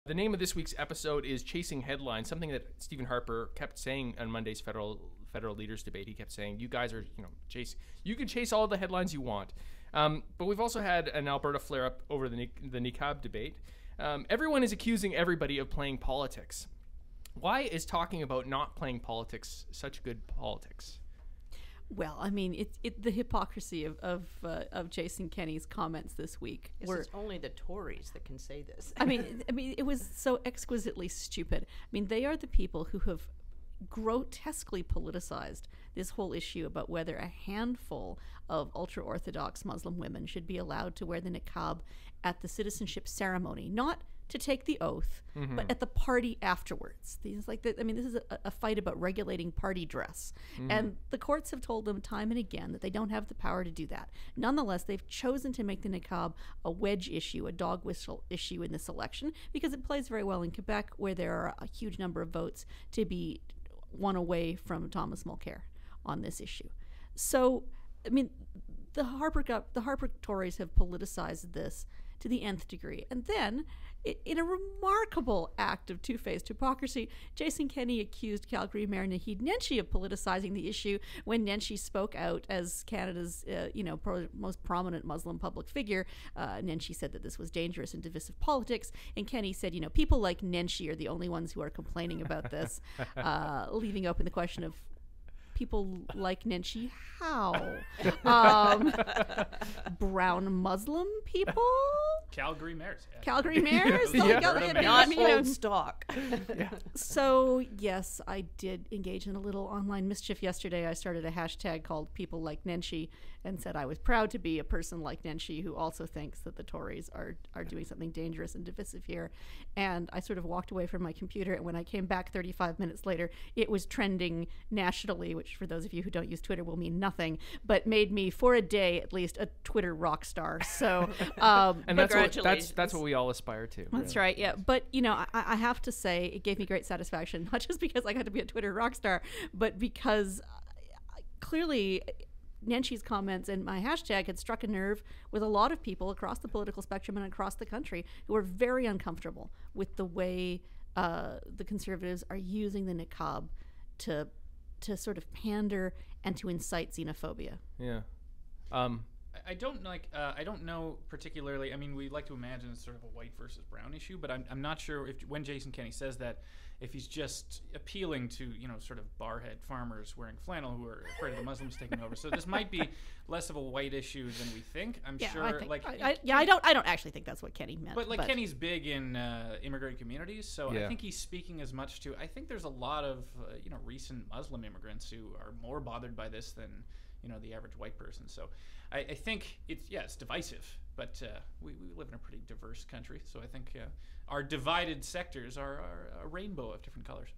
The name of this week's episode is Chasing Headlines, something that Stephen Harper kept saying on Monday's federal leaders debate. He kept saying, you guys are, you can chase all the headlines you want. But we've also had an Alberta flare-up over the niqab debate. Everyone is accusing everybody of playing politics. Why is talking about not playing politics such good politics? Well, I mean, the hypocrisy of Jason Kenney's comments this week. It's only the Tories that can say this. I mean, it was so exquisitely stupid. I mean, they are the people who have grotesquely politicized this whole issue about whether a handful of ultra-Orthodox Muslim women should be allowed to wear the niqab at the citizenship ceremony, not to take the oath, but at the party afterwards. This is a fight about regulating party dress. And the courts have told them time and again that they don't have the power to do that. Nonetheless, they've chosen to make the niqab a wedge issue, a dog whistle issue in this election, because it plays very well in Quebec, where there are a huge number of votes to be won away from Thomas Mulcair on this issue. So, I mean, the Harper Tories have politicized this to the nth degree. And then, in a remarkable act of two-faced hypocrisy, Jason Kenney accused Calgary Mayor Naheed Nenshi of politicizing the issue when Nenshi spoke out as Canada's most prominent Muslim public figure. Nenshi said that this was dangerous and divisive politics, and Kenney said, people like Nenshi are the only ones who are complaining about this, leaving open the question of people like Nenshi, how? Brown Muslim people? Calgary mayors. Yeah. Calgary mayors? Not old stock. So, yes, I did engage in a little online mischief yesterday. I started a hashtag called People Like Nenshi and said I was proud to be a person like Nenshi who also thinks that the Tories are doing something dangerous and divisive here. And I sort of walked away from my computer, and when I came back 35 minutes later, it was trending nationally, which for those of you who don't use Twitter will mean nothing, but made me, for a day at least, a Twitter rock star. So, and that's what we all aspire to. That's right, yeah. But, I have to say it gave me great satisfaction, not just because I got to be a Twitter rock star, but because clearly Nenshi's comments and my hashtag had struck a nerve with a lot of people across the political spectrum and across the country who are very uncomfortable with the way the Conservatives are using the niqab to sort of pander and to incite xenophobia. Yeah. I don't know particularly. I mean, we like to imagine it's sort of a white versus brown issue, but I'm not sure when Jason Kenney says that, if he's just appealing to sort of barhead farmers wearing flannel who are afraid of the Muslims taking over. So this might be less of a white issue than we think. I'm sure. I don't actually think that's what Kenney meant. But Kenney's big in immigrant communities, so I think he's speaking as much to. I think there's a lot of recent Muslim immigrants who are more bothered by this than the average white person. So I think it's divisive, but we live in a pretty diverse country. So I think our divided sectors are a rainbow of different colors.